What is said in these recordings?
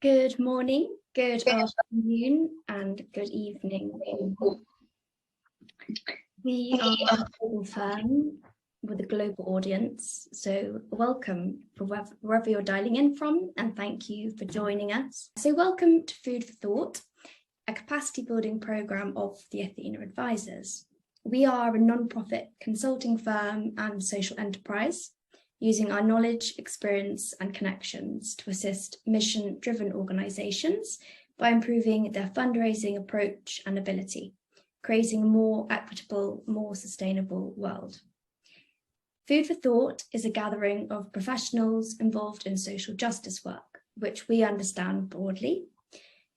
Good morning, good afternoon, and good evening. We are a global firm with a global audience, so welcome for wherever you're dialing in from, and thank you for joining us. So welcome to Food for Thought, a capacity building program of the Athena Advisors. We are a non-profit consulting firm and social enterprise, using our knowledge, experience, and connections to assist mission-driven organizations by improving their fundraising approach and ability, creating a more equitable, more sustainable world. Food for Thought is a gathering of professionals involved in social justice work, which we understand broadly,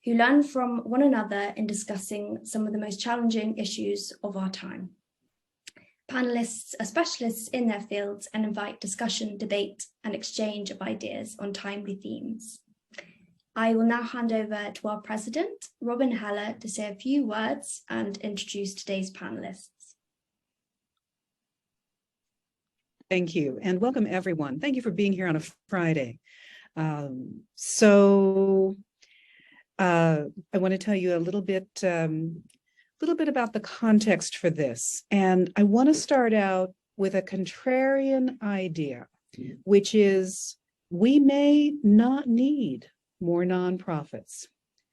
who learn from one another in discussing some of the most challenging issues of our time. Panelists are specialists in their fields and invite discussion, debate, and exchange of ideas on timely themes. I will now hand over to our president, Robin Heller, to say a few words and introduce today's panelists. Thank you, and welcome everyone. Thank you for being here on a Friday. I want to tell you a little bit about the context for this. And I want to start out with a contrarian idea, which is we may not need more nonprofits.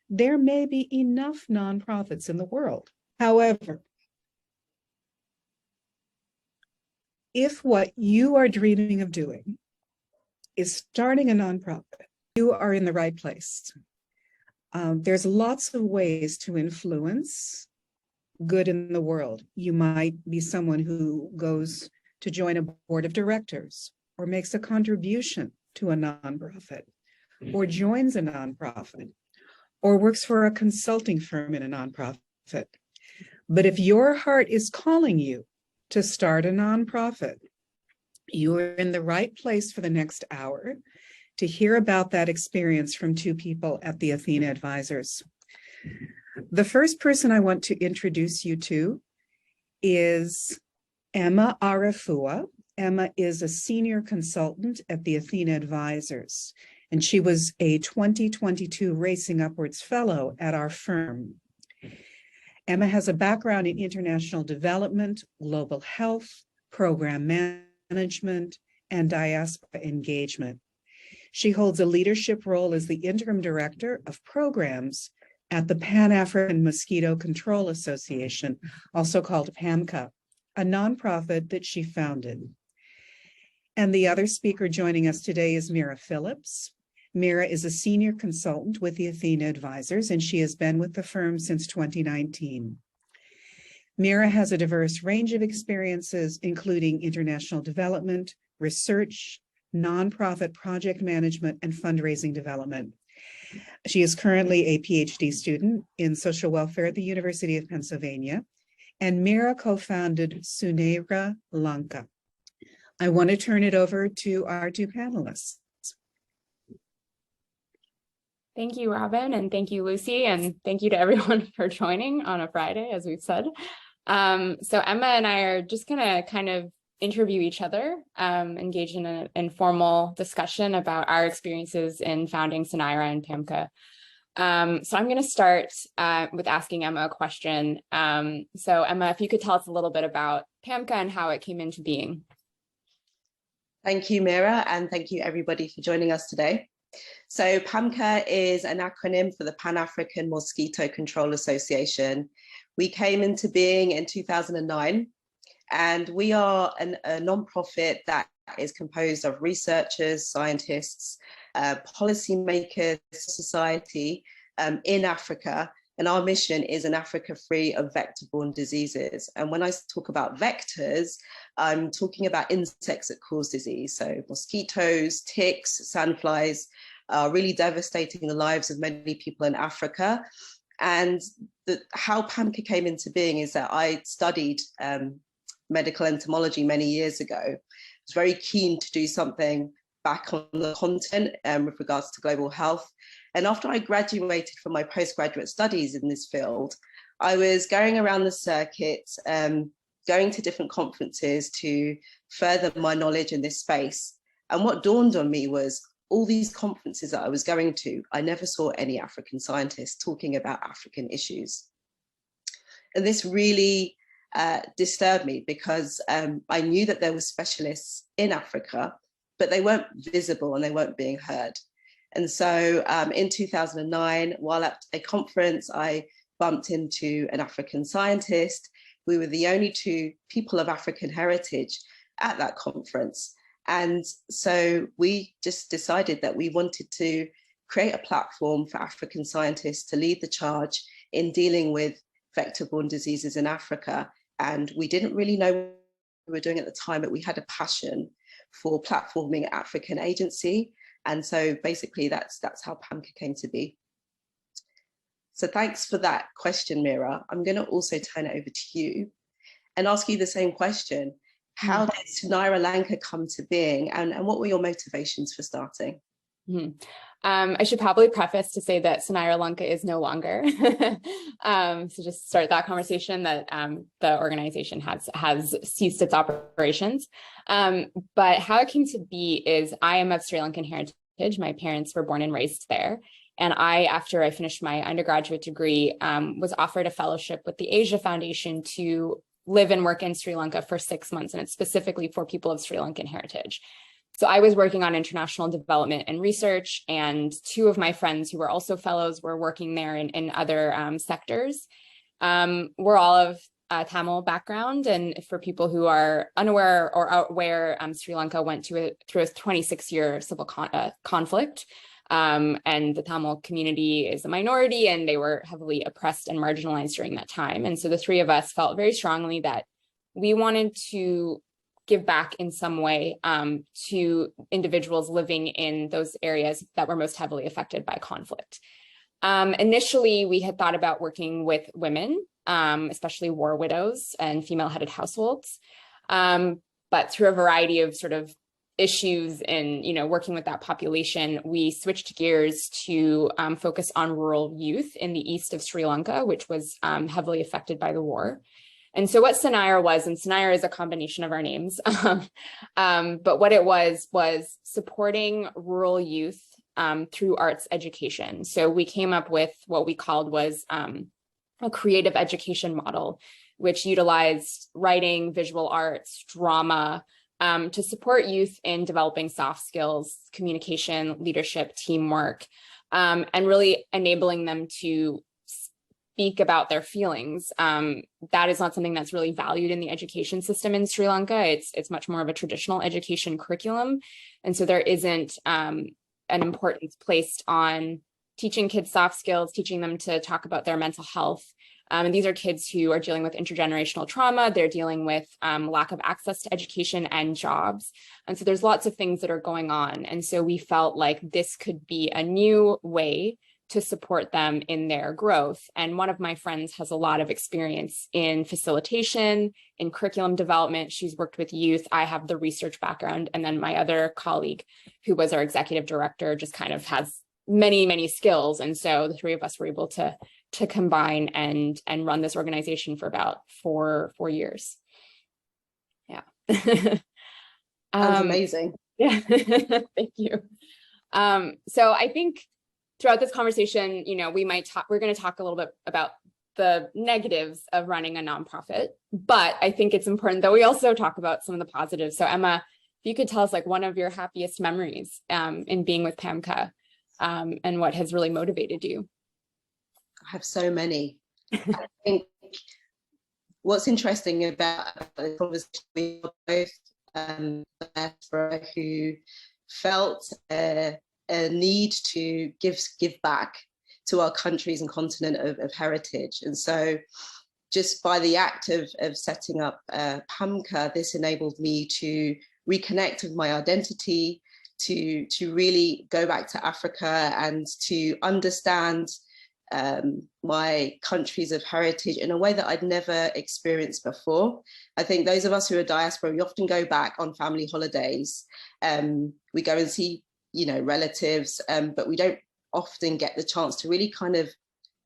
There may be enough nonprofits in the world. However, if what you are dreaming of doing is starting a nonprofit, you are in the right place. There's lots of ways to influence good in the world. You might be someone who goes to join a board of directors or makes a contribution to a nonprofit or joins a nonprofit or works for a consulting firm in a nonprofit. But if your heart is calling you to start a nonprofit, you're in the right place for the next hour to hear about that experience from two people at the Athena Advisors. The first person I want to introduce you to is Emma Arafua. Emma is a senior consultant at the Athena Advisors, and she was a 2022 Racing Upwards Fellow at our firm. Emma has a background in international development, global health, program management, and diaspora engagement. She holds a leadership role as the interim director of programs at the Pan-African Mosquito Control Association, also called PAMCA, a nonprofit that she founded. And the other speaker joining us today is Mira Phillips. Mira is a senior consultant with the Athena Advisors, and she has been with the firm since 2019. Mira has a diverse range of experiences, including international development, research, nonprofit project management, and fundraising development. She is currently a PhD student in social welfare at the University of Pennsylvania, and Mira co-founded Sunera Lanka. I want to turn it over to our two panelists. Thank you, Robin, and thank you, Lucy, and thank you to everyone for joining on a Friday, as we've said. So Emma and I are just going to kind of interview each other, engage in an informal discussion about our experiences in founding Sunera and PAMCA. So I'm going to start with asking Emma a question. So Emma, if you could tell us a little bit about PAMCA and how it came into being. Thank you, Mira, and thank you everybody for joining us today. So PAMCA is an acronym for the Pan-African Mosquito Control Association. We came into being in 2009 And we are a non-profit that is composed of researchers, scientists, policymakers, society in Africa. And our mission is an Africa free of vector-borne diseases. And when I talk about vectors, I'm talking about insects that cause disease. So mosquitoes, ticks, sandflies are really devastating the lives of many people in Africa. And how PAMCA came into being is that I studied medical entomology many years ago. I was very keen to do something back on the continent with regards to global health. And after I graduated from my postgraduate studies in this field, I was going around the circuit, going to different conferences to further my knowledge in this space. And what dawned on me was all these conferences that I was going to, I never saw any African scientists talking about African issues. And this really disturbed me because I knew that there were specialists in Africa, but they weren't visible and they weren't being heard. And so in 2009, while at a conference, I bumped into an African scientist. We were the only two people of African heritage at that conference. And so we just decided that we wanted to create a platform for African scientists to lead the charge in dealing with vector-borne diseases in Africa. And we didn't really know what we were doing at the time, but we had a passion for platforming African agency. And so basically that's how PAMCA came to be. So thanks for that question, Mira. I'm going to also turn it over to you and ask you the same question. How did Sunaira Lanka come to being, and what were your motivations for starting? I should probably preface to say that Sunaira Lanka is no longer. So just start that conversation that the organization has ceased its operations. But how it came to be is I am of Sri Lankan heritage. My parents were born and raised there. And after I finished my undergraduate degree, was offered a fellowship with the Asia Foundation to live and work in Sri Lanka for 6 months. And it's specifically for people of Sri Lankan heritage. So I was working on international development and research, and two of my friends who were also fellows were working there in other sectors. We're all of Tamil background, and for people who are unaware or aware, Sri Lanka went through a 26-year civil conflict, and the Tamil community is a minority, and they were heavily oppressed and marginalized during that time. And so the three of us felt very strongly that we wanted to give back in some way to individuals living in those areas that were most heavily affected by conflict. Initially, we had thought about working with women, especially war widows and female-headed households. But through a variety of sort of issues in working with that population, we switched gears to focus on rural youth in the east of Sri Lanka, which was heavily affected by the war. And so what Sunaira was, and Sunaira is a combination of our names, but what it was supporting rural youth through arts education. So we came up with what we called was a creative education model, which utilized writing, visual arts, drama, to support youth in developing soft skills, communication, leadership, teamwork, and really enabling them to speak about their feelings. That is not something that's really valued in the education system in Sri Lanka. It's much more of a traditional education curriculum. And so there isn't an importance placed on teaching kids soft skills, teaching them to talk about their mental health. And these are kids who are dealing with intergenerational trauma. They're dealing with lack of access to education and jobs. And so there's lots of things that are going on. And so we felt like this could be a new way to support them in their growth. And one of my friends has a lot of experience in facilitation, in curriculum development. She's worked with youth. I have the research background. And then my other colleague, who was our executive director, just kind of has many, many skills. And so the three of us were able to combine and run this organization for about four years. Yeah. Sounds amazing. Yeah, thank you. So I think throughout this conversation, we're going to talk a little bit about the negatives of running a nonprofit, but I think it's important that we also talk about some of the positives. So Emma, if you could tell us like one of your happiest memories in being with PAMCA and what has really motivated you. I have so many. I think what's interesting about the conversation, we are both diaspora who felt a need to give back to our countries and continent of heritage. And so just by the act of setting up PAMCA, this enabled me to reconnect with my identity, to really go back to Africa and to understand my countries of heritage in a way that I'd never experienced before. I think those of us who are diaspora, we often go back on family holidays. We go and see, relatives, but we don't often get the chance to really kind of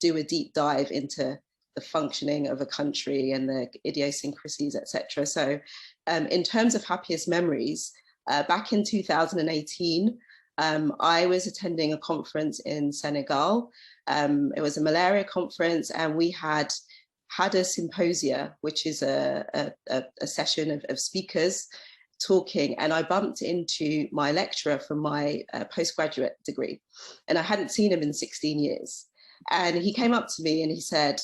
do a deep dive into the functioning of a country and the idiosyncrasies, etc. So in terms of happiest memories, back in 2018, I was attending a conference in Senegal. It was a malaria conference, and we had a symposia, which is a session of speakers talking, and I bumped into my lecturer from my postgraduate degree, and I hadn't seen him in 16 years. And he came up to me and he said,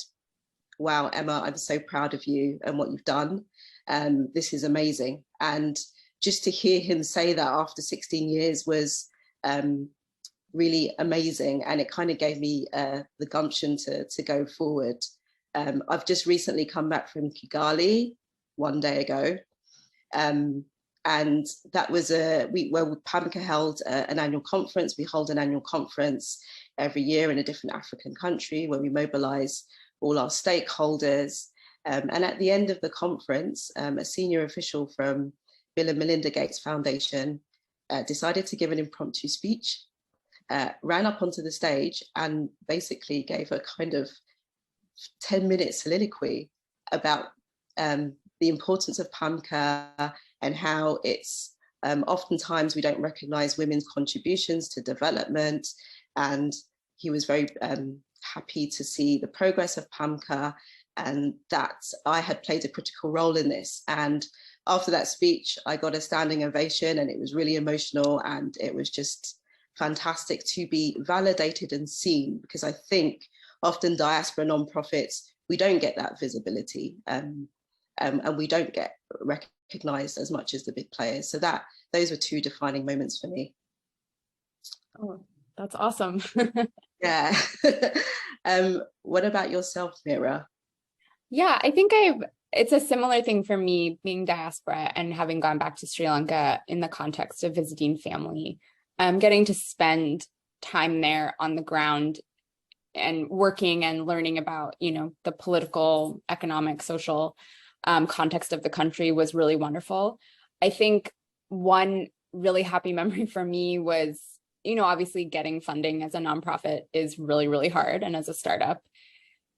"Wow, Emma, I'm so proud of you and what you've done. This is amazing." And just to hear him say that after 16 years was really amazing, and it kind of gave me the gumption to go forward. I've just recently come back from Kigali 1 day ago, and that was where PAMCA held an annual conference. We hold an annual conference every year in a different African country where we mobilize all our stakeholders. And at the end of the conference, a senior official from Bill and Melinda Gates Foundation decided to give an impromptu speech, ran up onto the stage and basically gave a kind of 10-minute soliloquy about the importance of PAMCA and how it's oftentimes we don't recognize women's contributions to development. And he was very happy to see the progress of PAMCA and that I had played a critical role in this. And after that speech, I got a standing ovation, and it was really emotional, and it was just fantastic to be validated and seen, because I think often diaspora nonprofits, we don't get that visibility, and we don't get recognized as much as the big players. So those were two defining moments for me. Oh, that's awesome. Yeah. What about yourself, Mira? Yeah, I think it's a similar thing for me, being diaspora and having gone back to Sri Lanka in the context of visiting family, getting to spend time there on the ground and working and learning about, the political, economic, social context of the country was really wonderful. I think one really happy memory for me was, obviously getting funding as a nonprofit is really, really hard, and as a startup.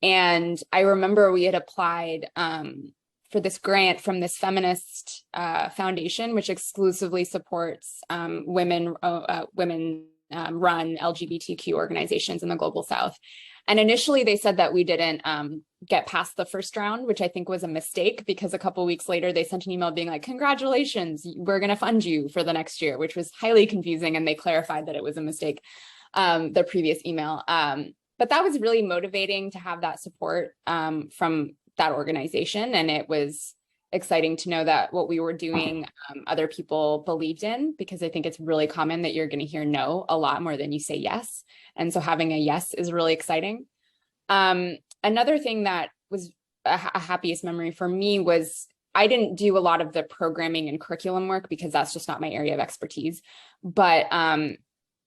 And I remember we had applied for this grant from this feminist foundation, which exclusively supports women-run LGBTQ organizations in the Global South. And initially they said that we didn't get past the first round, which I think was a mistake, because a couple of weeks later they sent an email being like, "Congratulations, we're going to fund you for the next year," which was highly confusing. And they clarified that it was a mistake, the previous email. But that was really motivating to have that support from that organization. And it was exciting to know that what we were doing, other people believed in, because I think it's really common that you're going to hear no a lot more than you say yes. And so having a yes is really exciting. Another thing that was a happiest memory for me was I didn't do a lot of the programming and curriculum work because that's just not my area of expertise. But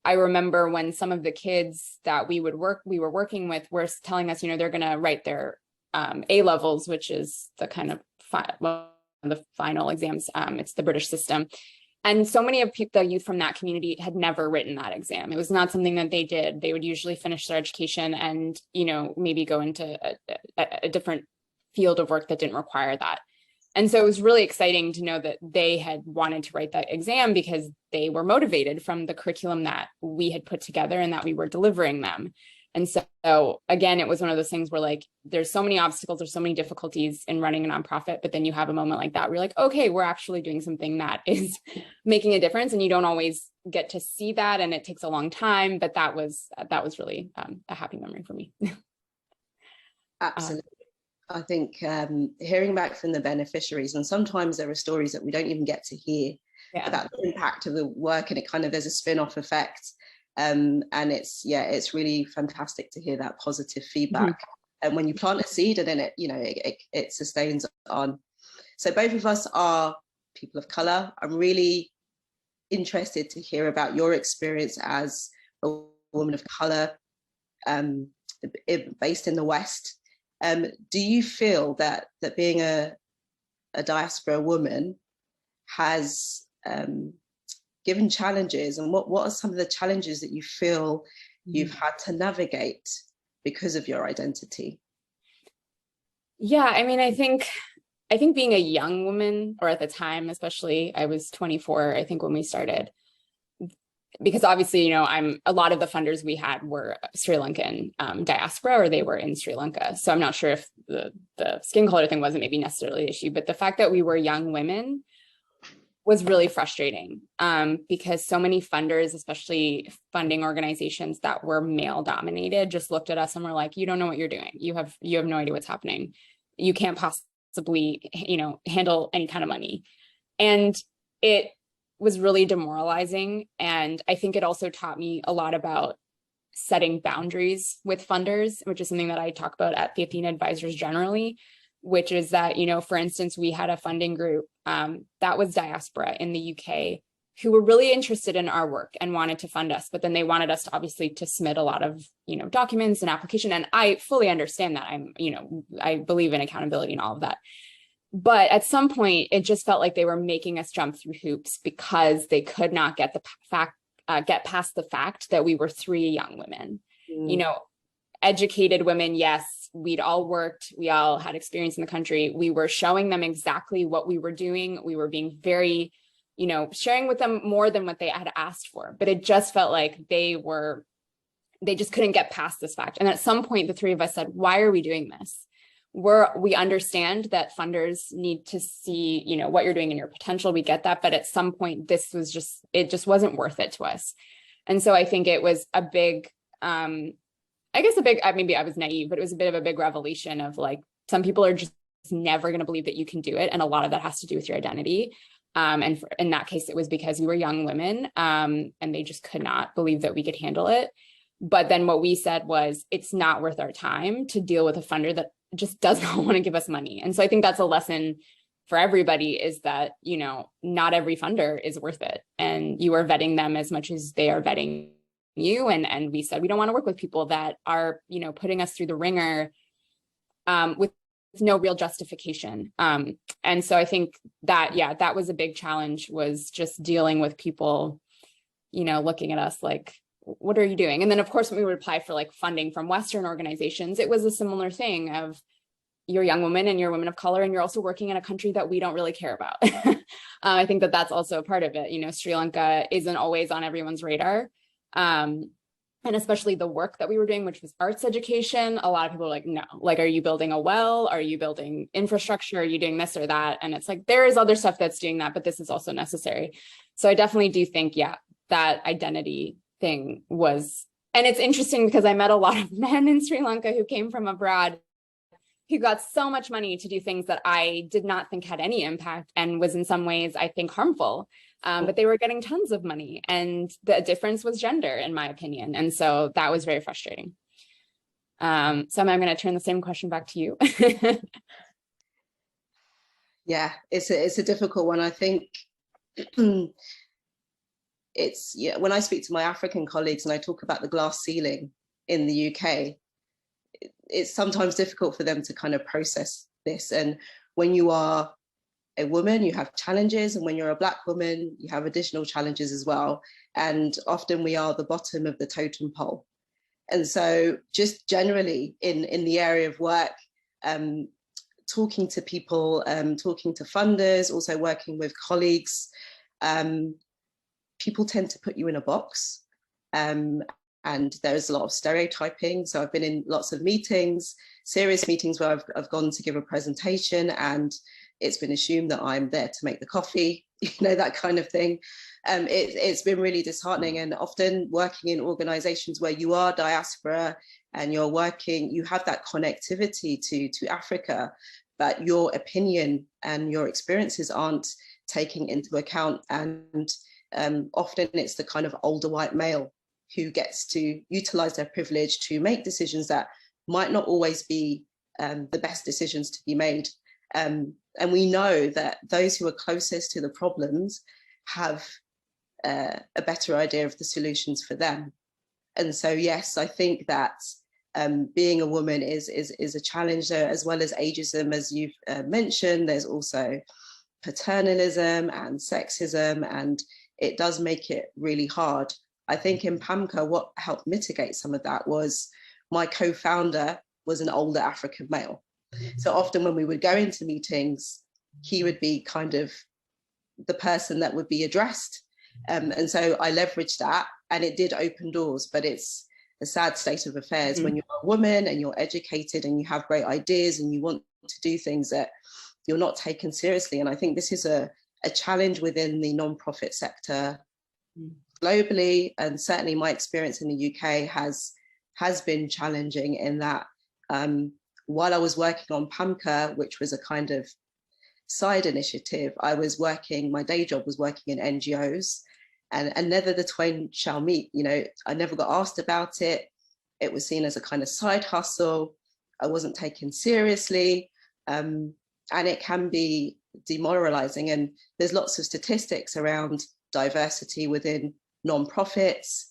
I remember when some of the kids that we were working with were telling us, they're going to write their A levels, which is the kind of the final exams. It's the British system. And so many of the youth from that community had never written that exam. It was not something that they did. They would usually finish their education and, maybe go into a different field of work that didn't require that. And so it was really exciting to know that they had wanted to write that exam because they were motivated from the curriculum that we had put together and that we were delivering them. And so again, it was one of those things where like, there's so many obstacles, there's so many difficulties in running a nonprofit, but then you have a moment like that where you're like, okay, we're actually doing something that is making a difference. And you don't always get to see that, and it takes a long time, but that was really a happy memory for me. Absolutely. I think hearing back from the beneficiaries, and sometimes there are stories that we don't even get to hear about the impact of the work, and it kind of, there's a spin-off effect. And it's really fantastic to hear that positive feedback. And when you plant a seed and then it sustains on. So both of us are people of color. I'm really interested to hear about your experience as a woman of color based in the West. Do you feel that being a diaspora woman has given challenges, and what are some of the challenges that you feel you've had to navigate because of your identity? Yeah, I mean, I think being a young woman, or at the time, especially, I was 24, I think, when we started, because obviously, a lot of the funders we had were Sri Lankan diaspora, or they were in Sri Lanka. So I'm not sure if the skin color thing wasn't maybe necessarily the issue, but the fact that we were young women was really frustrating, because so many funders, especially funding organizations that were male dominated, just looked at us and were like, you don't know what you're doing. You have no idea what's happening. You can't possibly, handle any kind of money. And it was really demoralizing. And I think it also taught me a lot about setting boundaries with funders, which is something that I talk about at the Athena Advisors generally, which is that, for instance, we had a funding group that was diaspora in the UK who were really interested in our work and wanted to fund us, but then they wanted us to obviously to submit a lot of, documents and application. And I fully understand that. I believe in accountability and all of that. But at some point, it just felt like they were making us jump through hoops because they could not get past the fact that we were 3 young women, educated women. Yes, we'd all worked. We all had experience in the country. We were showing them exactly what we were doing. We were being very, sharing with them more than what they had asked for. But it just felt like they just couldn't get past this fact. And at some point, the 3 of us said, why are we doing this? We understand that funders need to see, what you're doing and your potential. We get that. But at some point, it just wasn't worth it to us. And so I think it was a big, maybe I was naive, but it was a bit of a big revelation of like, some people are just never going to believe that you can do it. And a lot of that has to do with your identity. In that case, it was because we were young women, and they just could not believe that we could handle it. But then what we said was, it's not worth our time to deal with a funder that just does not want to give us money. And so I think that's a lesson for everybody, is that, not every funder is worth it. And you are vetting them as much as they are vetting you. And we said, we don't want to work with people that are, putting us through the ringer with no real justification. And so I think that, that was a big challenge, was just dealing with people, looking at us like, what are you doing? And then, of course, when we would apply for like funding from Western organizations, it was a similar thing of, you're a young woman and you're a woman of color, and you're also working in a country that we don't really care about. I think that that's also a part of it. Sri Lanka isn't always on everyone's radar. And especially the work that we were doing, which was arts education. A lot of people are like, no, like, are you building a well? Are you building infrastructure? Are you doing this or that? And it's like, there is other stuff that's doing that, but this is also necessary. So I definitely do think, that identity thing was, and it's interesting because I met a lot of men in Sri Lanka who came from abroad, who got so much money to do things that I did not think had any impact, and was in some ways, I think, harmful. But they were getting tons of money, and the difference was gender, in my opinion. And so that was very frustrating. So I'm going to turn the same question back to you. Yeah, it's a difficult one. I think when I speak to my African colleagues and I talk about the glass ceiling in the UK, it's sometimes difficult for them to kind of process this. And when you are a woman, you have challenges, and when you're a Black woman, you have additional challenges as well. And often we are the bottom of the totem pole. And so just generally in the area of work, talking to people, talking to funders, also working with colleagues, people tend to put you in a box. And there's a lot of stereotyping. So I've been in lots of meetings, serious meetings, where I've gone to give a presentation, and it's been assumed that I'm there to make the coffee, that kind of thing. It's been really disheartening, and often working in organizations where you are diaspora and you have that connectivity to Africa, but your opinion and your experiences aren't taken into account. And often it's the kind of older white male who gets to utilize their privilege to make decisions that might not always be the best decisions to be made. And we know that those who are closest to the problems have a better idea of the solutions for them. And so, yes, I think that being a woman is a challenge there, as well as ageism, as you've mentioned. There's also paternalism and sexism, and it does make it really hard. I think in PAMCA, what helped mitigate some of that was my co-founder was an older African male. So often when we would go into meetings, he would be kind of the person that would be addressed. And so I leveraged that, and it did open doors, but it's a sad state of affairs when you're a woman and you're educated and you have great ideas and you want to do things that you're not taken seriously. And I think this is a challenge within the nonprofit sector globally, and certainly my experience in the UK has been challenging in that while I was working on PAMCA, which was a kind of side initiative, my day job was working in NGOs, and never the twain shall meet. I never got asked about it. It was seen as a kind of side hustle. I wasn't taken seriously, and it can be demoralizing. And there's lots of statistics around diversity within nonprofits,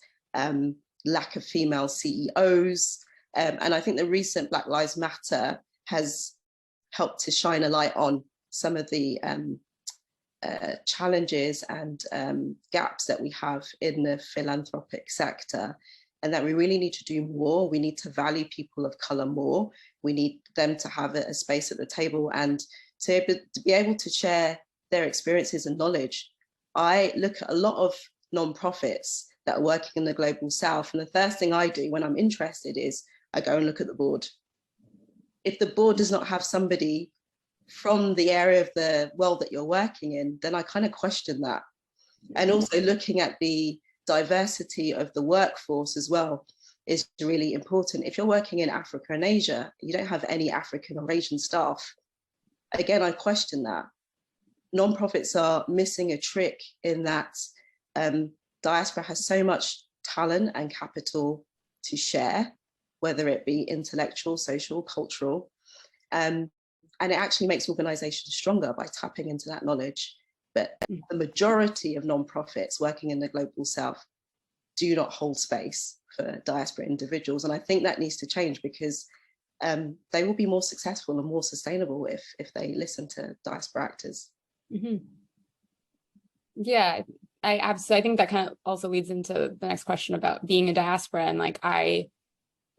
lack of female CEOs. And I think the recent Black Lives Matter has helped to shine a light on some of the challenges and gaps that we have in the philanthropic sector, and that we really need to do more. We need to value people of colour more. We need them to have a space at the table and to be able to share their experiences and knowledge. I look at a lot of nonprofits that are working in the Global South, and the first thing I do when I'm interested is I go and look at the board. If the board does not have somebody from the area of the world that you're working in, then I kind of question that. And also looking at the diversity of the workforce as well is really important. If you're working in Africa and Asia, you don't have any African or Asian staff. Again, I question that. Nonprofits are missing a trick in that diaspora has so much talent and capital to share, whether it be intellectual, social, cultural, and it actually makes organizations stronger by tapping into that knowledge. But the majority of nonprofits working in the Global South do not hold space for diaspora individuals. And I think that needs to change, because they will be more successful and more sustainable if they listen to diaspora actors. Mm-hmm. Yeah, I think that kind of also leads into the next question about being a diaspora. And like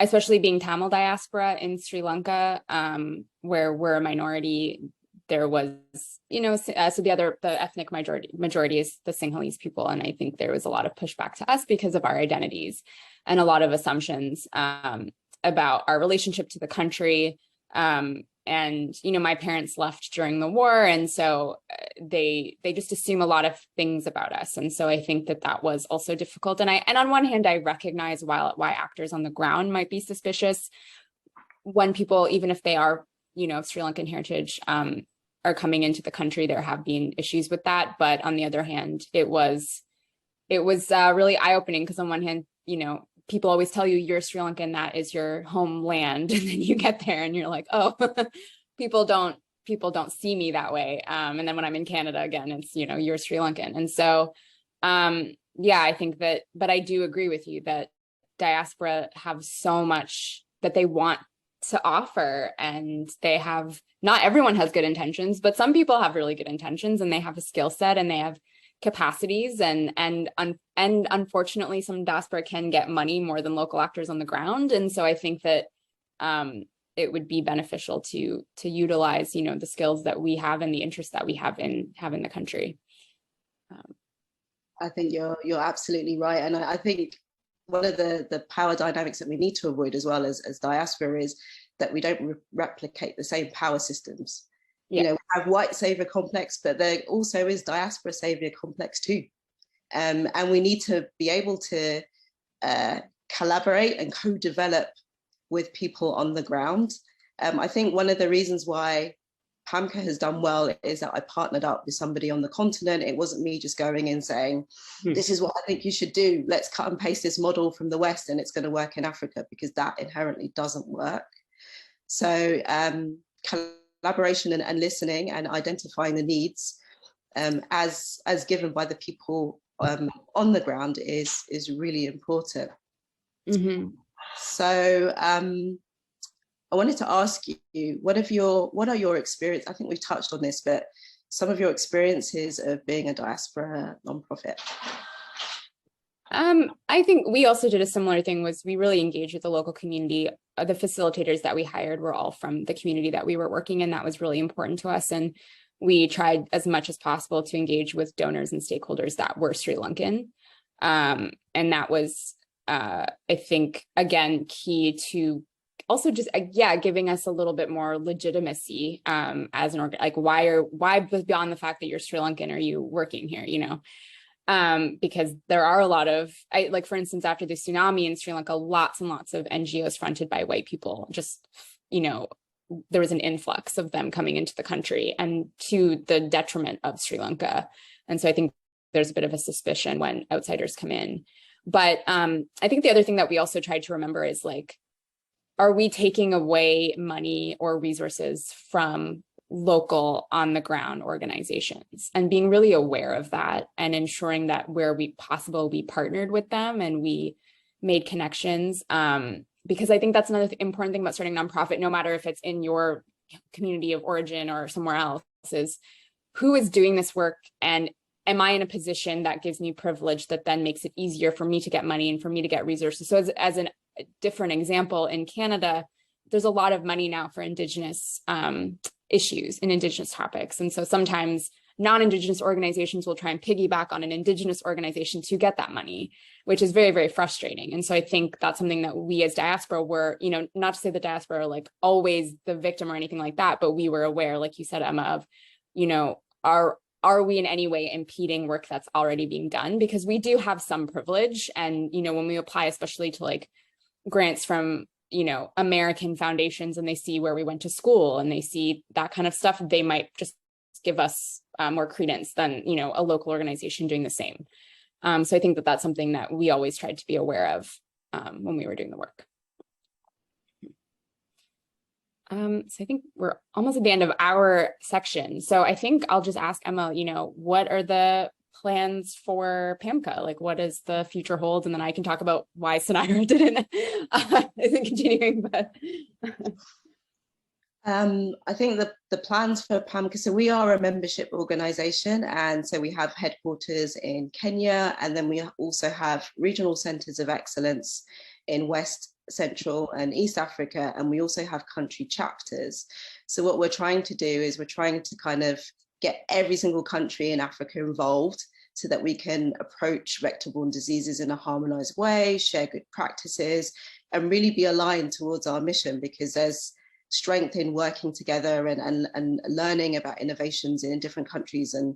especially being Tamil diaspora in Sri Lanka, where we're a minority, there was, so the ethnic majority is the Sinhalese people. And I think there was a lot of pushback to us because of our identities and a lot of assumptions about our relationship to the country. And, my parents left during the war. And so they just assume a lot of things about us. And so I think that was also difficult. And on one hand, I recognize why actors on the ground might be suspicious when people, even if they are, of Sri Lankan heritage, are coming into the country. There have been issues with that. But on the other hand, it was really eye-opening, because on one hand, people always tell you you're Sri Lankan, that is your homeland. And then you get there and you're like, oh, people don't see me that way. And then when I'm in Canada again, it's, you're Sri Lankan. And so, I think that, but I do agree with you that diaspora have so much that they want to offer, and not everyone has good intentions, but some people have really good intentions, and they have a skill set and they have capacities, and unfortunately some diaspora can get money more than local actors on the ground. And so I think that it would be beneficial to utilize the skills that we have and the interest that we have in the country. I think you're absolutely right, and I think one of the power dynamics that we need to avoid as well as diaspora is that we don't replicate the same power systems. You know, we have white savior complex, but there also is diaspora savior complex too. And we need to be able to collaborate and co-develop with people on the ground. I think one of the reasons why PAMCA has done well is that I partnered up with somebody on the continent. It wasn't me just going in saying, this is what I think you should do. Let's cut and paste this model from the West and it's going to work in Africa, because that inherently doesn't work. So collaboration and listening and identifying the needs as given by the people on the ground is really important. Mm-hmm. So I wanted to ask you, what are your experience? I think we've touched on this, but some of your experiences of being a diaspora nonprofit. I think we also did a similar thing. Was we really engaged with the local community. The facilitators that we hired were all from the community that we were working in. That was really important to us. And we tried as much as possible to engage with donors and stakeholders that were Sri Lankan. And that was, I think, again, key to also just, giving us a little bit more legitimacy as an like, why beyond the fact that you're Sri Lankan are you working here, you know? Because there are a lot of, like, for instance, after the tsunami in Sri Lanka, lots and lots of NGOs fronted by white people, just, you know, there was an influx of them coming into the country and to the detriment of Sri Lanka. And so I think there's a bit of a suspicion when outsiders come in. But I think the other thing that we also tried to remember is, like, are we taking away money or resources from local on the ground organizations, and being really aware of that and ensuring that where we possible, we partnered with them and we made connections. Because I think that's another important thing about starting a nonprofit, no matter if it's in your community of origin or somewhere else, is who is doing this work, and am I in a position that gives me privilege that then makes it easier for me to get money and for me to get resources. So as a different example, in Canada, there's a lot of money now for Indigenous issues and Indigenous topics. And so sometimes non-Indigenous organizations will try and piggyback on an Indigenous organization to get that money, which is very, very frustrating. And so I think that's something that we as diaspora were, you know, not to say the diaspora are like always the victim or anything like that, but we were aware, like you said, Emma, of, you know, are we in any way impeding work that's already being done? Because we do have some privilege. And, you know, when we apply, especially to like grants from, you know, American foundations, and they see where we went to school and they see that kind of stuff, they might just give us more credence than, you know, a local organization doing the same. So I think that that's something that we always tried to be aware of when we were doing the work. So I think we're almost at the end of our section. So I think I'll just ask Emma, you know, what are the plans for PAMCA? Like, what does the future hold? And then I can talk about why Scenario isn't continuing, but. I think the plans for PAMCA, so we are a membership organization, and so we have headquarters in Kenya, and then we also have regional centers of excellence in West, Central and East Africa, and we also have country chapters. So what we're trying to do is we're trying to kind of get every single country in Africa involved so that we can approach vector-borne diseases in a harmonized way, share good practices, and really be aligned towards our mission, because there's strength in working together and learning about innovations in different countries and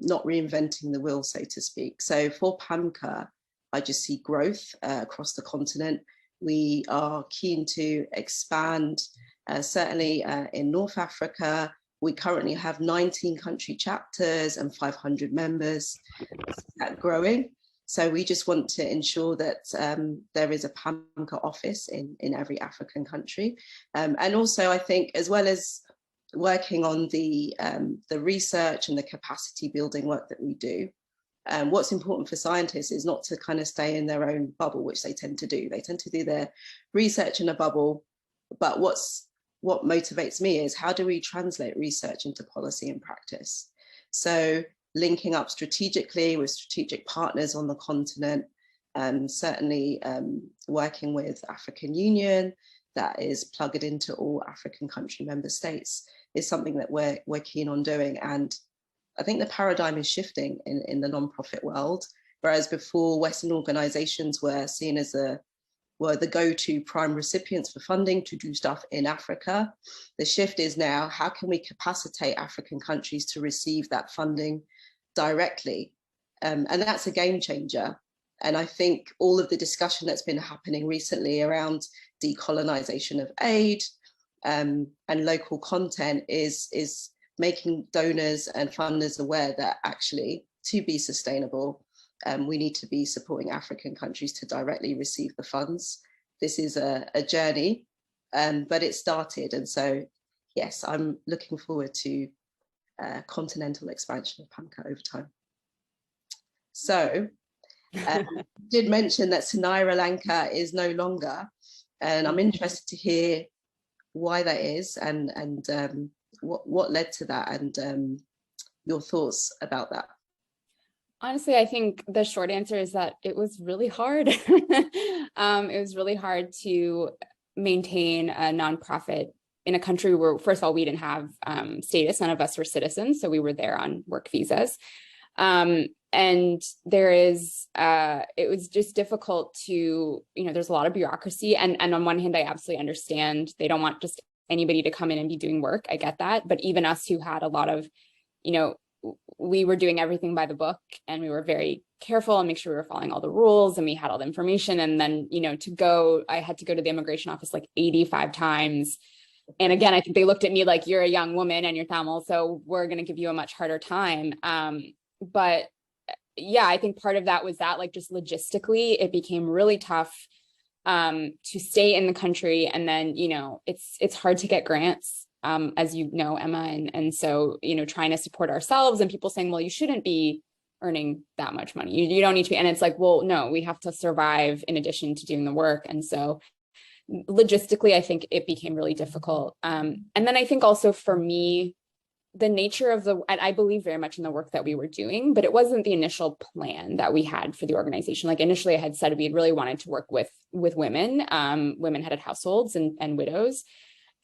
not reinventing the wheel, so to speak. So for PAMCA, I just see growth across the continent. We are keen to expand, certainly in North Africa. We currently have 19 country chapters and 500 members, growing. So we just want to ensure that there is a PAMCA office in every African country. And also, I think, as well as working on the research and the capacity building work that we do, what's important for scientists is not to kind of stay in their own bubble, which they tend to do. They tend to do their research in a bubble. But what motivates me is, how do we translate research into policy and practice? So linking up strategically with strategic partners on the continent, certainly working with African Union that is plugged into all African country member states is something that we're keen on doing. And I think the paradigm is shifting in the nonprofit world, whereas before Western organizations were seen as were the go-to prime recipients for funding to do stuff in Africa. The shift is now, how can we capacitate African countries to receive that funding directly? And that's a game changer. And I think all of the discussion that's been happening recently around decolonization of aid and local content is making donors and funders aware that actually, to be sustainable, we need to be supporting African countries to directly receive the funds. This is a journey, but it started. And so, yes, I'm looking forward to continental expansion of PAMCA over time. So, did mention that Sri Lanka is no longer, and I'm interested to hear why that is and what led to that and your thoughts about that. Honestly, I think the short answer is that it was really hard. It was really hard to maintain a nonprofit in a country where, first of all, we didn't have status. None of us were citizens, so we were there on work visas. And there is, it was just difficult to, there's a lot of bureaucracy. And on one hand, I absolutely understand they don't want just anybody to come in and be doing work. I get that. But even us who had a lot of, we were doing everything by the book and we were very careful and make sure we were following all the rules and we had all the information. And then, I had to go to the immigration office like 85 times. And again, I think they looked at me like, you're a young woman and you're Tamil, so we're going to give you a much harder time. But yeah, I think part of that was that, like, just logistically, it became really tough to stay in the country. And then, it's hard to get grants, as you know, Emma. And so, trying to support ourselves and people saying, well, you shouldn't be earning that much money. You don't need to be. And it's like, well, no, we have to survive in addition to doing the work. And so logistically, I think it became really difficult. And then I think also for me, the nature of and I believe very much in the work that we were doing, but it wasn't the initial plan that we had for the organization. Like initially I had said we really wanted to work with women, women-headed households and widows.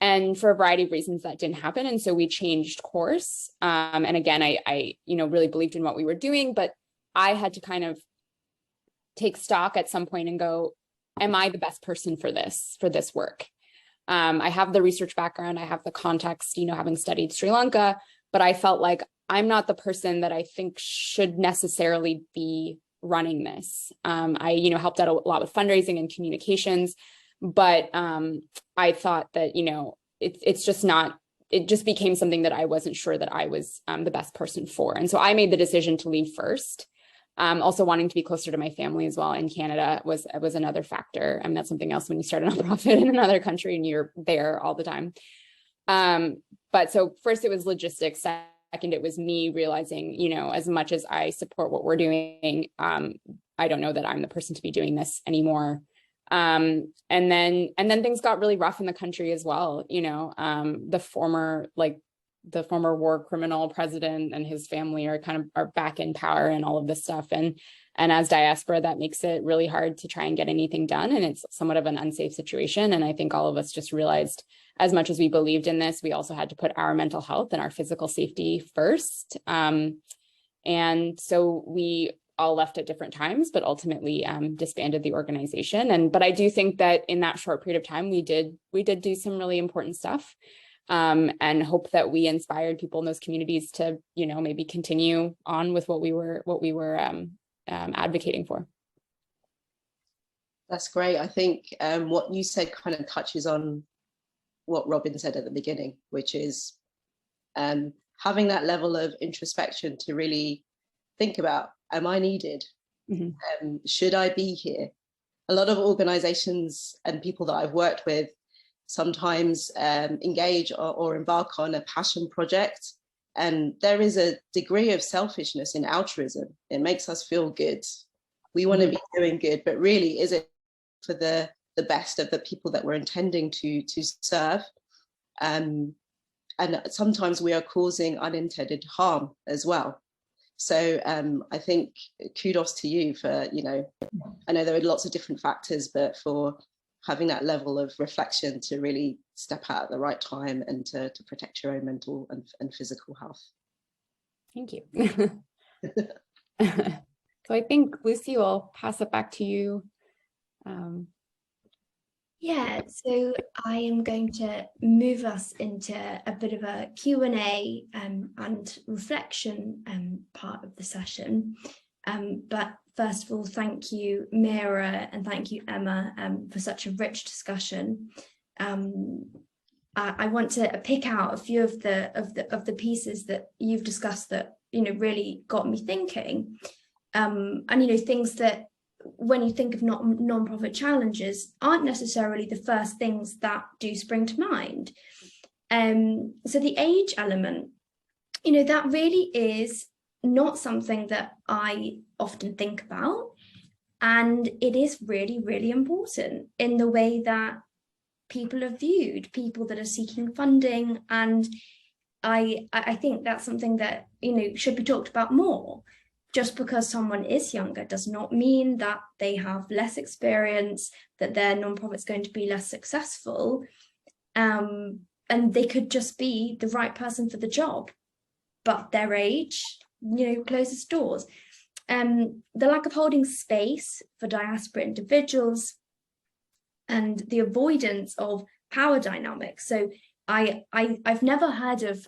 And for a variety of reasons that didn't happen. And so we changed course. And again, I really believed in what we were doing, but I had to kind of take stock at some point and go, am I the best person for this work? I have the research background, I have the context, having studied Sri Lanka, but I felt like I'm not the person that I think should necessarily be running this. I, helped out a lot with fundraising and communications, but I thought that, it's just not, it just became something that I wasn't sure that I was the best person for. And so I made the decision to leave first. Also wanting to be closer to my family as well in Canada was another factor. I mean, that's something else when you start a nonprofit in another country and you're there all the time. But so first it was logistics. Second, it was me realizing, as much as I support what we're doing, I don't know that I'm the person to be doing this anymore. And then things got really rough in the country as well. The former war criminal president and his family are back in power and all of this stuff. And as diaspora, that makes it really hard to try and get anything done. And it's somewhat of an unsafe situation. And I think all of us just realized, as much as we believed in this, we also had to put our mental health and our physical safety first. And so we all left at different times, but ultimately disbanded the organization. But I do think that in that short period of time, we did do some really important stuff. And hope that we inspired people in those communities to, maybe continue on with what we were advocating for. That's great. I think what you said kind of touches on what Robin said at the beginning, which is having that level of introspection to really think about, am I needed? Mm-hmm. Should I be here? A lot of organizations and people that I've worked with sometimes engage or embark on a passion project. And there is a degree of selfishness in altruism. It makes us feel good. We want to be doing good, but really, is it for the best of the people that we're intending to serve? And sometimes we are causing unintended harm as well. So I think kudos to you for, I know there are lots of different factors, but for having that level of reflection to really step out at the right time and to protect your own mental and physical health. Thank you. So I think, Lucy, will pass it back to you. Yeah, so I am going to move us into a bit of a Q&A and reflection part of the session. But first of all, thank you, Mira, and thank you, Emma, for such a rich discussion. I want to pick out a few of the pieces that you've discussed that really got me thinking, and things that, when you think of non-profit challenges, aren't necessarily the first things that do spring to mind. So the age element, that really is not something that I often think about, and it is really, really important in the way that people are viewed, people that are seeking funding, and I think that's something that should be talked about more. Just because someone is younger does not mean that they have less experience, that their nonprofit's going to be less successful, and they could just be the right person for the job, but their age, closes doors. The lack of holding space for diaspora individuals and the avoidance of power dynamics. So I've never heard of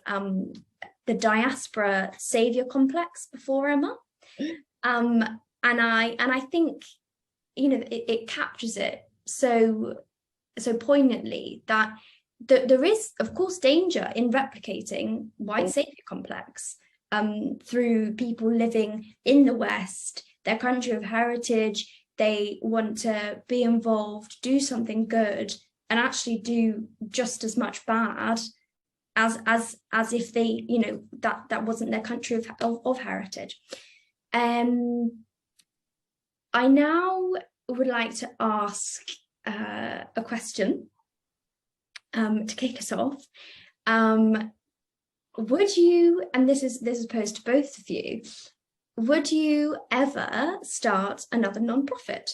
the diaspora savior complex before, Emma. And I think it captures it so poignantly that there is, of course, danger in replicating white savior complex through people living in the West, their country of heritage. They want to be involved, do something good, and actually do just as much bad as if they that wasn't their country of heritage. I now would like to ask a question to kick us off. Would you, and this is posed to both of you, would you ever start another nonprofit?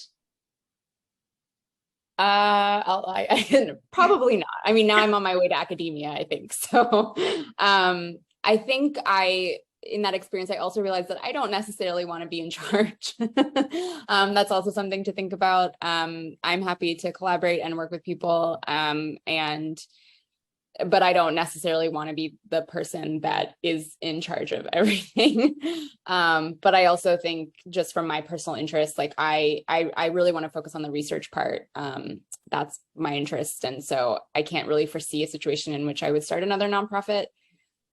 Probably not. I mean, now I'm on my way to academia, I think. So I think in that experience, I also realized that I don't necessarily want to be in charge. That's also something to think about. I'm happy to collaborate and work with people, but I don't necessarily want to be the person that is in charge of everything. But I also think, just from my personal interest, like I really want to focus on the research part. That's my interest. And so I can't really foresee a situation in which I would start another nonprofit.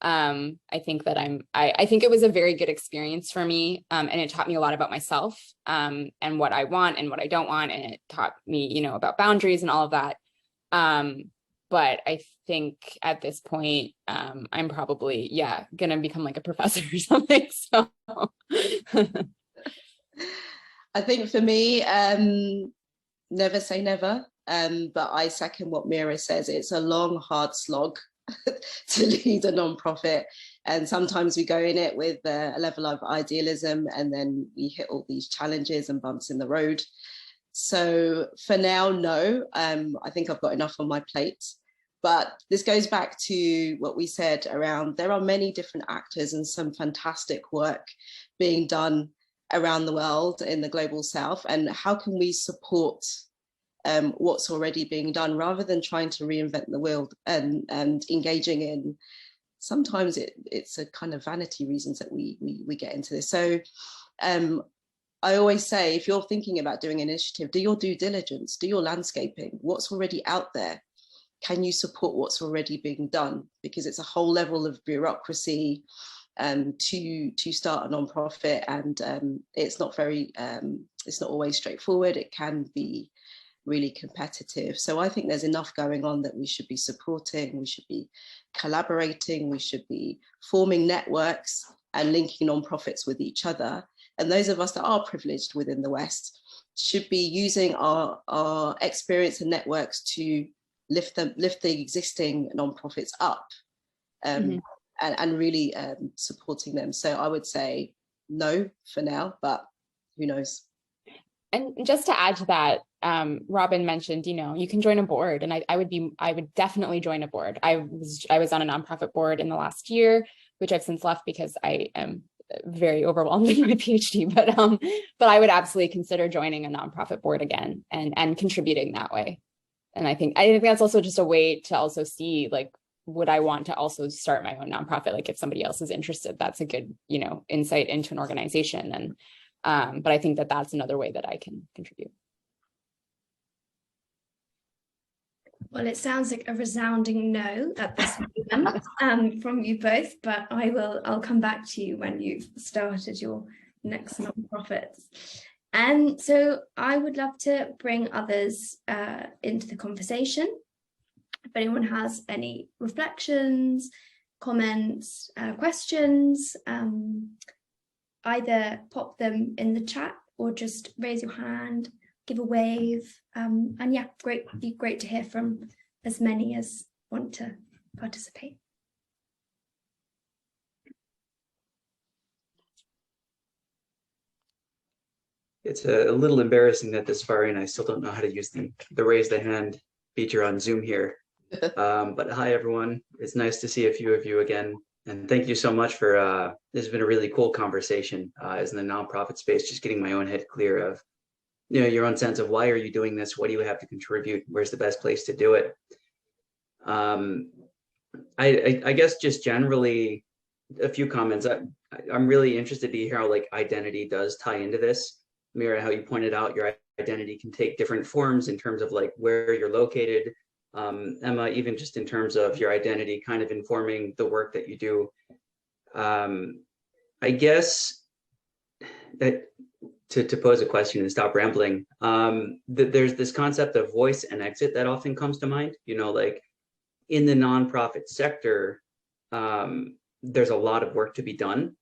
I think that I think it was a very good experience for me. And it taught me a lot about myself, and what I want and what I don't want. And it taught me, about boundaries and all of that. But I think at this point, I'm probably, going to become like a professor or something. So I think for me, never say never. But I second what Mira says. It's a long, hard slog to lead a nonprofit. And sometimes we go in it with a level of idealism, and then we hit all these challenges and bumps in the road. So for now, no, I think I've got enough on my plate. But this goes back to what we said around, there are many different actors and some fantastic work being done around the world in the global south. And how can we support what's already being done, rather than trying to reinvent the wheel and engaging in, sometimes it's a kind of vanity reasons that we get into this. So I always say, if you're thinking about doing an initiative, do your due diligence, do your landscaping, what's already out there. Can you support what's already being done? Because it's a whole level of bureaucracy to start a nonprofit, and it's not always straightforward. It can be really competitive. So I think there's enough going on that we should be supporting, we should be collaborating, we should be forming networks and linking nonprofits with each other. And those of us that are privileged within the West should be using our experience and networks to lift the existing nonprofits up, and really supporting them. So I would say no for now, but who knows? And just to add to that, Robin mentioned, you can join a board, and I would definitely join a board. I was on a nonprofit board in the last year, which I've since left because I am very overwhelmed with my PhD. But I would absolutely consider joining a nonprofit board again and contributing that way. I think that's also just a way to also see, like, would I want to also start my own nonprofit? Like, if somebody else is interested, that's a good, insight into an organization. And but I think that that's another way that I can contribute. Well, it sounds like a resounding no at this moment from you both, but I'll come back to you when you've started your next nonprofits. And so I would love to bring others into the conversation. If anyone has any reflections, comments, questions, either pop them in the chat or just raise your hand, give a wave. And yeah, be great to hear from as many as want to participate. It's a little embarrassing that this far in, I still don't know how to use the raise the hand feature on Zoom here. But hi, everyone. It's nice to see a few of you again. And thank you so much for, this has been a really cool conversation as in the nonprofit space, just getting my own head clear of, your own sense of why are you doing this? What do you have to contribute? Where's the best place to do it? I guess just generally a few comments. I'm really interested to hear how like identity does tie into this. Mira, how you pointed out your identity can take different forms in terms of like where you're located. Emma, even just in terms of your identity kind of informing the work that you do. I guess that to pose a question and stop rambling, there's this concept of voice and exit that often comes to mind, like in the nonprofit sector, there's a lot of work to be done.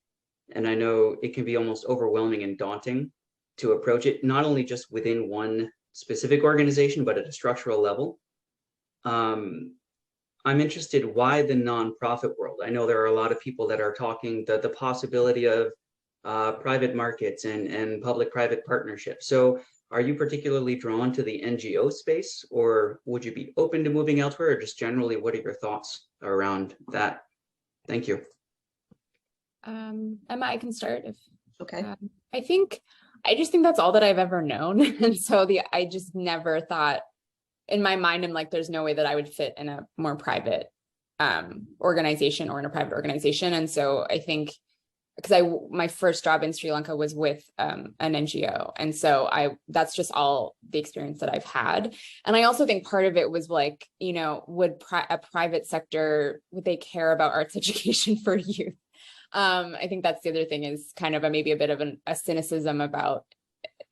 And I know it can be almost overwhelming and daunting to approach it, not only just within one specific organization, but at a structural level. I'm interested why the nonprofit world. I know there are a lot of people that are talking the possibility of private markets and public-private partnerships. So are you particularly drawn to the NGO space, or would you be open to moving elsewhere, or just generally, what are your thoughts around that? Thank you. Emma, I can start if Okay. I just think that's all that I've ever known. And so I just never thought in my mind, I'm like, there's no way that I would fit in a more private organization or in a private organization. And so I think because my first job in Sri Lanka was with an NGO. And so that's just all the experience that I've had. And I also think part of it was like, would a private sector, would they care about arts education for youth? I think that's the other thing is kind of maybe a bit of a cynicism about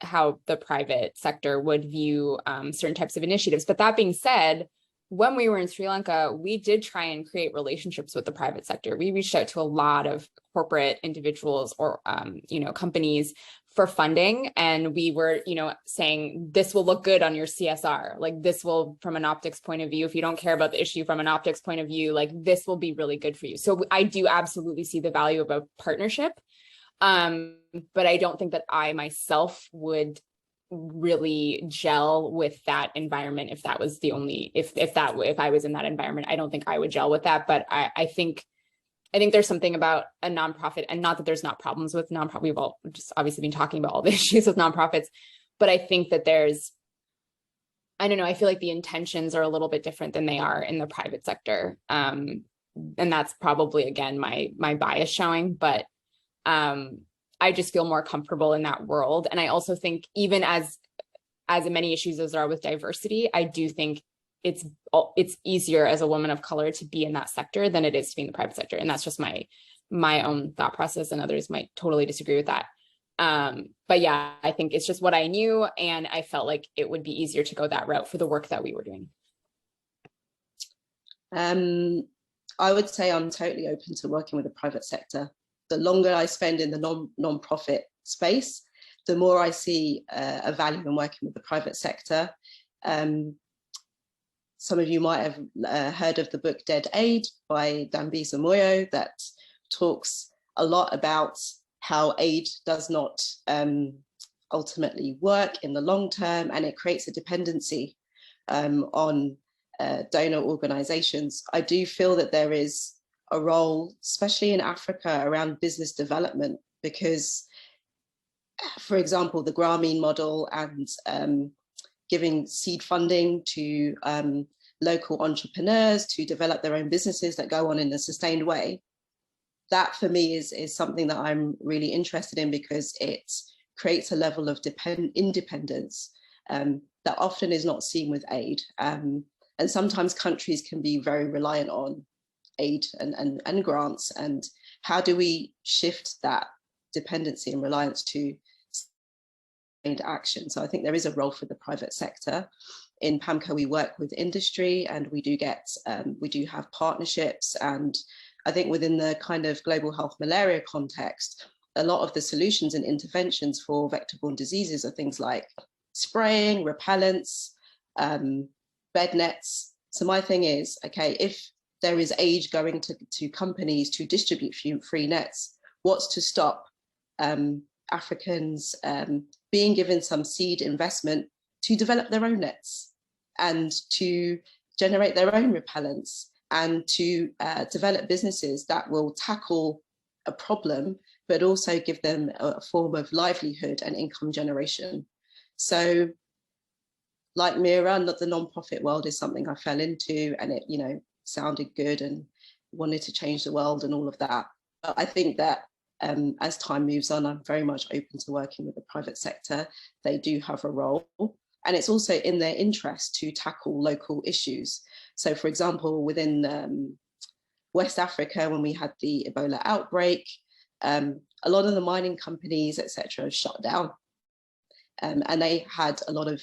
how the private sector would view certain types of initiatives. But that being said, when we were in Sri Lanka, we did try and create relationships with the private sector. We reached out to a lot of corporate individuals or, companies for funding. And we were, saying, this will look good on your CSR. Like this will, from an optics point of view, if you don't care about the issue from an optics point of view, like this will be really good for you. So I do absolutely see the value of a partnership. But I don't think that I myself would really gel with that environment if that was the only if I was in that environment. I don't think I would gel with that. But I think there's something about a nonprofit, and not that there's not problems with nonprofit. We've all just obviously been talking about all the issues with nonprofits, but I think that I don't know, I feel like the intentions are a little bit different than they are in the private sector. And that's probably, again, my bias showing, but I just feel more comfortable in that world. And I also think even as many issues as there are with diversity, I do think it's easier as a woman of color to be in that sector than it is to be in the private sector. And that's just my own thought process, and others might totally disagree with that. But yeah, I think it's just what I knew. And I felt like it would be easier to go that route for the work that we were doing. I would say I'm totally open to working with the private sector. The longer I spend in the non-profit space, the more I see a value in working with the private sector. Some of you might have heard of the book Dead Aid by Dambisa Moyo that talks a lot about how aid does not ultimately work in the long term, and it creates a dependency on donor organizations. I do feel that there is a role, especially in Africa, around business development, because, for example, the Grameen model and giving seed funding to local entrepreneurs to develop their own businesses that go on in a sustained way. That for me is something that I'm really interested in, because it creates a level of independence that often is not seen with aid. And sometimes countries can be very reliant on aid and grants. And how do we shift that dependency and reliance to sustained action? So I think there is a role for the private sector. In PAMCO, we work with industry, and we do have partnerships. And I think within the kind of global health malaria context, a lot of the solutions and interventions for vector-borne diseases are things like spraying, repellents, bed nets. So my thing is, okay, if there is aid going to companies to distribute free nets, what's to stop Africans being given some seed investment to develop their own nets and to generate their own repellents and to develop businesses that will tackle a problem, but also give them a form of livelihood and income generation. So like Mira, the nonprofit world is something I fell into, and it, sounded good and wanted to change the world and all of that. But I think that as time moves on, I'm very much open to working with the private sector. They do have a role, and it's also in their interest to tackle local issues. So for example, within West Africa, when we had the Ebola outbreak, a lot of the mining companies, etc., shut down. And they had a lot of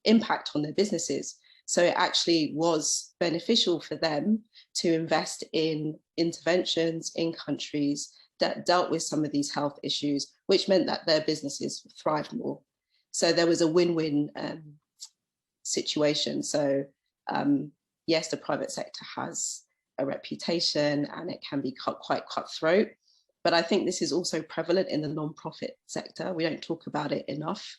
impact on their businesses. So it actually was beneficial for them to invest in interventions in countries that dealt with some of these health issues, which meant that their businesses thrived more. So there was a win-win situation. So yes, the private sector has a reputation and it can be quite cutthroat. But I think this is also prevalent in the non-profit sector. We don't talk about it enough,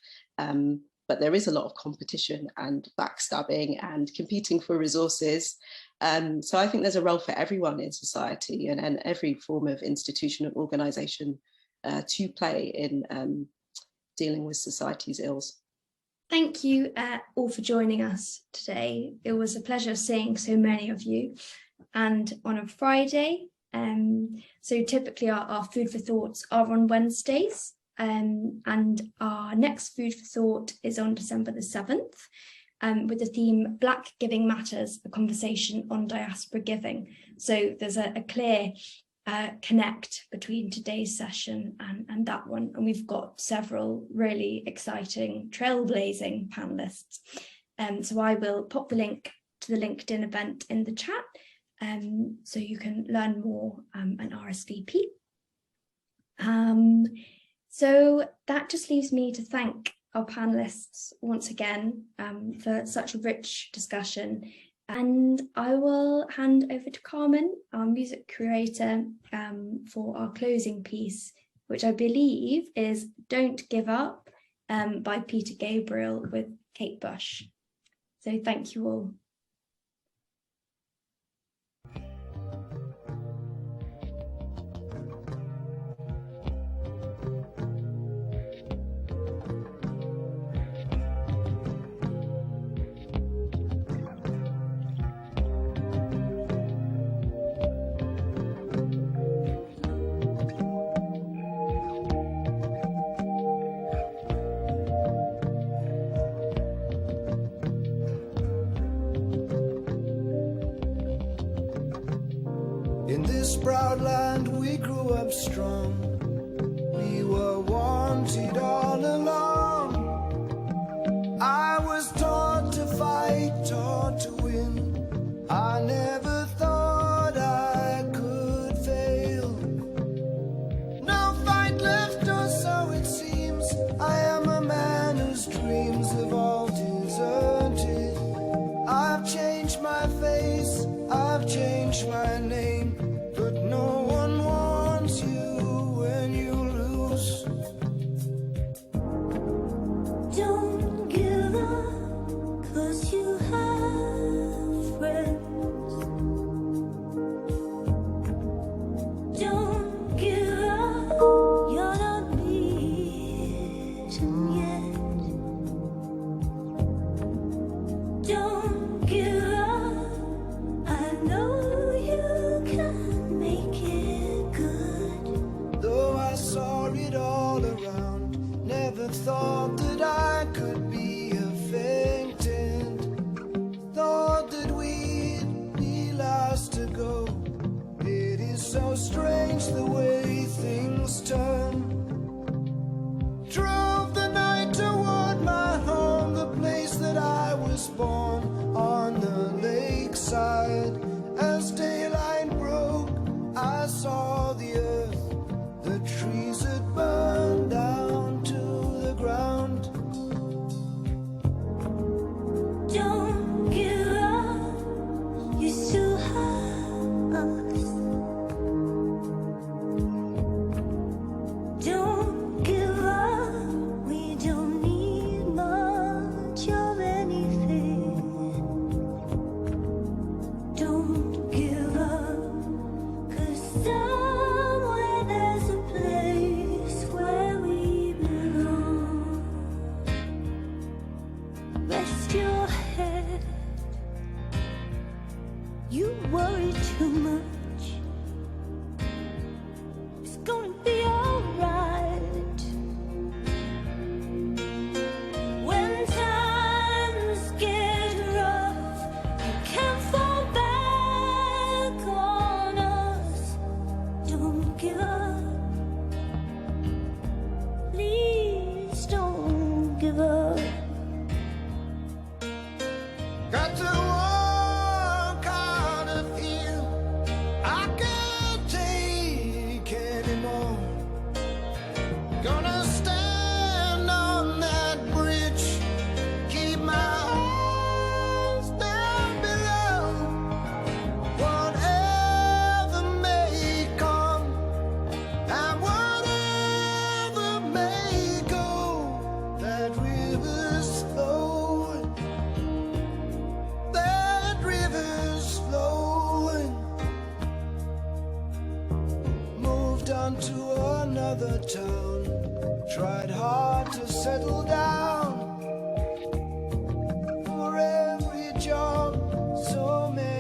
but there is a lot of competition and backstabbing and competing for resources. So I think there's a role for everyone in society and every form of institution and organisation to play in dealing with society's ills. Thank you all for joining us today. It was a pleasure seeing so many of you. And on a Friday, so typically our Food for Thoughts are on Wednesdays, and our next Food for Thought is on December the 7th, with the theme Black Giving Matters, a conversation on diaspora giving. So there's a clear connect between today's session and that one, and we've got several really exciting, trailblazing panelists. So I will pop the link to the LinkedIn event in the chat, so you can learn more and RSVP. So that just leaves me to thank our panelists once again for such a rich discussion. And I will hand over to Carmen, our music curator, for our closing piece, which I believe is Don't Give Up by Peter Gabriel with Kate Bush. So thank you all. In this proud land we grew up strong. We were wanted all along. I was taught to fight, taught to win. I never thought I could fail. No fight left, or so it seems. I am a man whose dreams have all deserted. I've changed my face, I've changed my name, but no one wants you when you lose. Don't give up, 'cause you have friends. Don't give up, you're not beaten yet. thought that we'd be last to go. It is so strange the way things turn. Drove the night toward my home, the place that I was born, on the lakeside. As daylight broke, I saw the earth, the trees had burned down to the ground. Don't give up, you still have us. Don't give up, we don't need much of anything. Don't give up, 'cause somewhere there's a place where we belong. Rest your head, you worry too much. It's gonna be alright. When times get rough, you can't fall back on us. Don't give up, please don't give up. Got to walk out of here, I can't take anymore. Gonna stand on that bridge, keep my eyes down below. Whatever may come and whatever may go, that river's flowing, that river's flowing. Moved on to another town, tried hard to settle down. For every job, so many